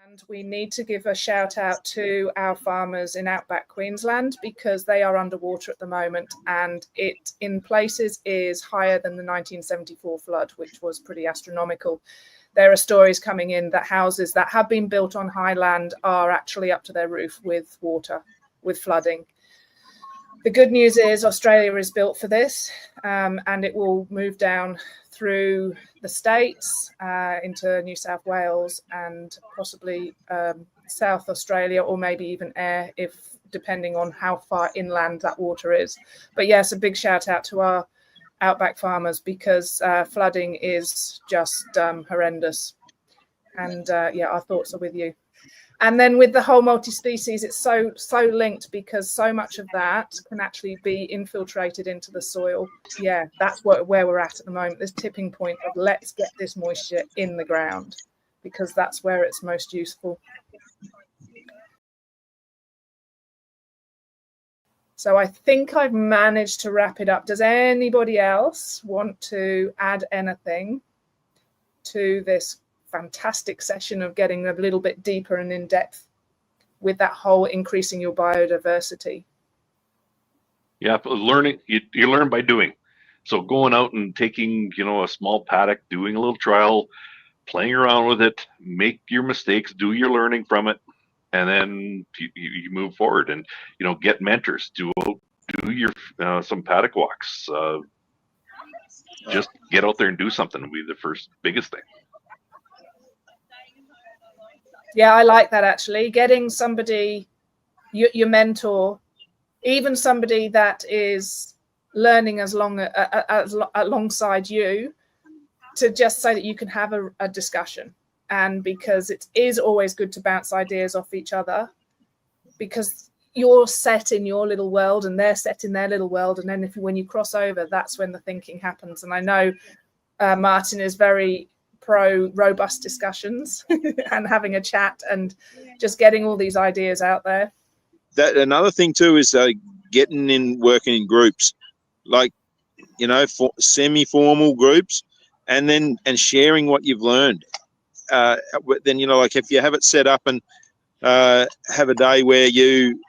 And we need to give a shout out to our farmers in outback Queensland, because they are underwater at the moment, and it in places is higher than the 1974 flood, which was pretty astronomical. There are stories coming in that houses that have been built on high land are actually up to their roof with water, with flooding. The good news is Australia is built for this, and it will move down through the states into New South Wales and possibly South Australia, or maybe even Ayr, depending on how far inland that water is. But yes, a big shout out to our outback farmers, because flooding is just horrendous. And yeah, our thoughts are with you. And then with the whole multi-species, it's so linked, because so much of that can actually be infiltrated into the soil. Yeah, that's where we're at the moment, this tipping point of let's get this moisture in the ground, because that's where it's most useful. So I think I've managed to wrap it up. Does anybody else want to add anything to this fantastic session of getting a little bit deeper and in depth with that whole increasing your biodiversity? Yeah, learning, you learn by doing. So going out and taking, a small paddock, doing a little trial, playing around with it, make your mistakes, do your learning from it, and then you move forward and, get mentors, do your some paddock walks. Just get out there and do something will be the biggest thing. Yeah, I like that, actually. Getting somebody, your mentor, even somebody that is learning alongside you, to just so that you can have a discussion. And because it is always good to bounce ideas off each other, because you're set in your little world and they're set in their little world. And then when you cross over, that's when the thinking happens. And I know Martin is very pro robust discussions and having a chat and just getting all these ideas out there. That another thing too is getting in, working in groups, like semi-formal groups, and sharing what you've learned. Then like if you have it set up and have a day where you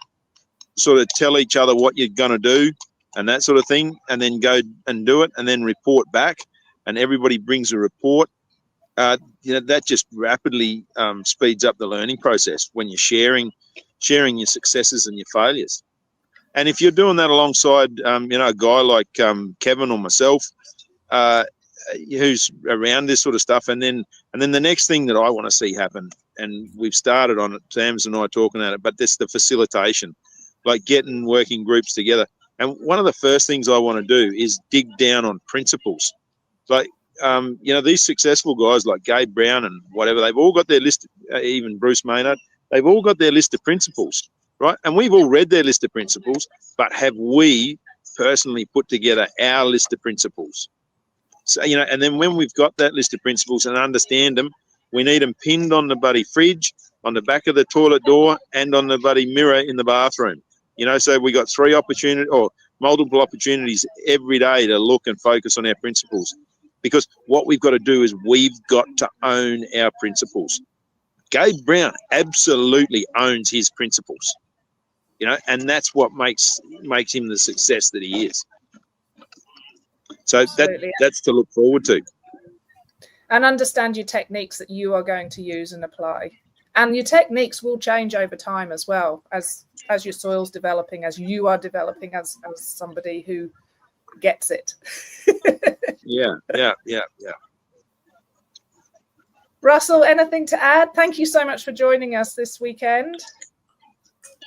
sort of tell each other what you're going to do and that sort of thing, and then go and do it, and then report back, and everybody brings a report. That just rapidly speeds up the learning process when you're sharing your successes and your failures. And if you're doing that alongside, a guy like Kevin or myself, who's around this sort of stuff, and then the next thing that I want to see happen, and we've started on it, Tams and I talking about it, but this the facilitation, like getting working groups together. And one of the first things I want to do is dig down on principles, like. These successful guys like Gabe Brown and whatever, they've all got their list, even Bruce Maynard, they've all got their list of principles, right? And we've all read their list of principles, but have we personally put together our list of principles? So, and then when we've got that list of principles and understand them, we need them pinned on the bloody fridge, on the back of the toilet door, and on the bloody mirror in the bathroom. So we got multiple opportunities every day to look and focus on our principles. Because what we've got to do is we've got to own our principles. Gabe Brown absolutely owns his principles, and that's what makes him the success that he is. So that's to look forward to. And understand your techniques that you are going to use and apply. And your techniques will change over time as well, as your soil's developing, as you are developing as somebody who gets it. Yeah. Russell, anything to add? Thank you so much for joining us this weekend.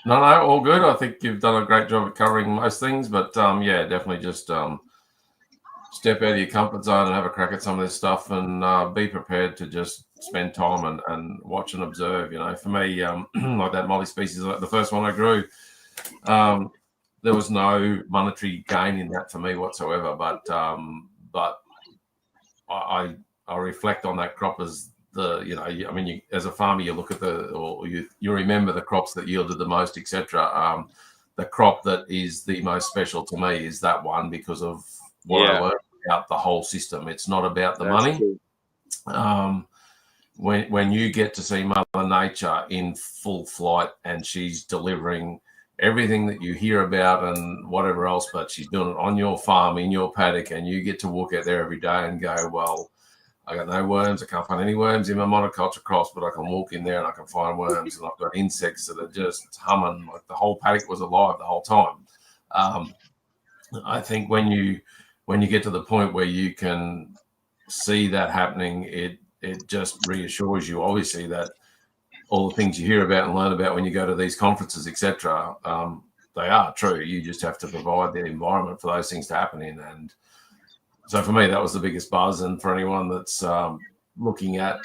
No, all good. I think you've done a great job of covering most things, but definitely just step out of your comfort zone and have a crack at some of this stuff, and be prepared to just spend time and watch and observe. For me, like that multi-species, like the first one I grew, there was no monetary gain in that for me whatsoever, but I reflect on that crop as as a farmer, you look at you remember the crops that yielded the most, etc. The crop that is the most special to me is that one, because of what I learned about the whole system. It's not about the money. when you get to see Mother Nature in full flight and she's delivering everything that you hear about and whatever else, but she's doing it on your farm, in your paddock, and you get to walk out there every day and go, well, I got no worms. I can't find any worms in my monoculture crops, but I can walk in there and I can find worms, and I've got insects that are just humming, like the whole paddock was alive the whole time. I think when you get to the point where you can see that happening, it just reassures you, obviously, that all the things you hear about and learn about when you go to these conferences, etc., they are true. You just have to provide the environment for those things to happen in. And so for me, that was the biggest buzz. And for anyone that's looking at,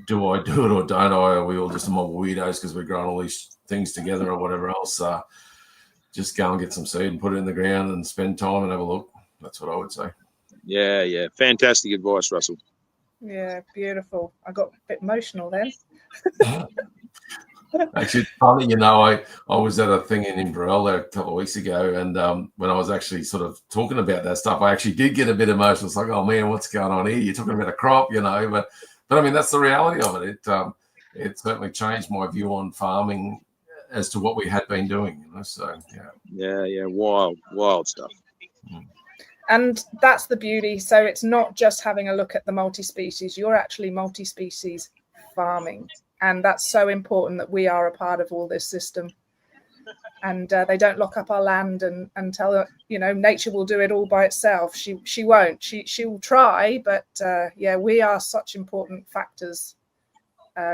do I do it or don't I? Are we all just a mob of weirdos because we're growing all these things together or whatever else? Just go and get some seed and put it in the ground and spend time and have a look. That's what I would say. Yeah. Fantastic advice, Russell. Yeah, beautiful. I got a bit emotional then. Actually, it's funny, I was at a thing in Inverell a couple of weeks ago, and when I was actually sort of talking about that stuff, I actually did get a bit emotional. It's like, oh man, what's going on here? You're talking about a crop, but I mean, that's the reality of it. It certainly changed my view on farming as to what we had been doing, so yeah, wild stuff. And that's the beauty. So it's not just having a look at the multi-species, you're actually multi-species farming. And that's so important that we are a part of all this system. And they don't lock up our land and tell, nature will do it all by itself. She won't. She'll try, but we are such important factors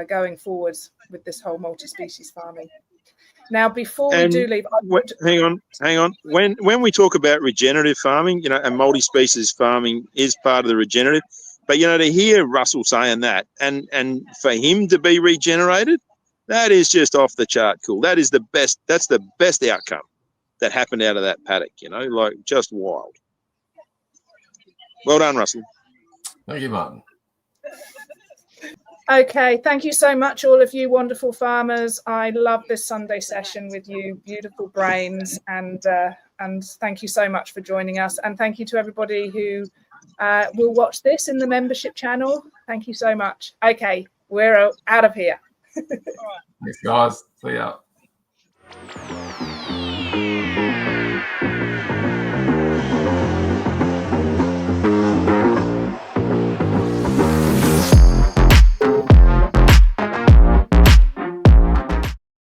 going forwards with this whole multi-species farming. Now, before we do leave, hang on. When we talk about regenerative farming, and multi-species farming is part of the regenerative. But to hear Russell saying that, and for him to be regenerated, that is just off the chart cool. That is the best. That's the best outcome that happened out of that paddock. Like just wild. Well done, Russell. Thank you, Martin. Okay, thank you so much, all of you wonderful farmers. I love this Sunday session with you, beautiful brains, and thank you so much for joining us. And thank you to everybody who will watch this in the membership channel. Thank you so much. Okay, we're out of here. Thanks, guys. See ya.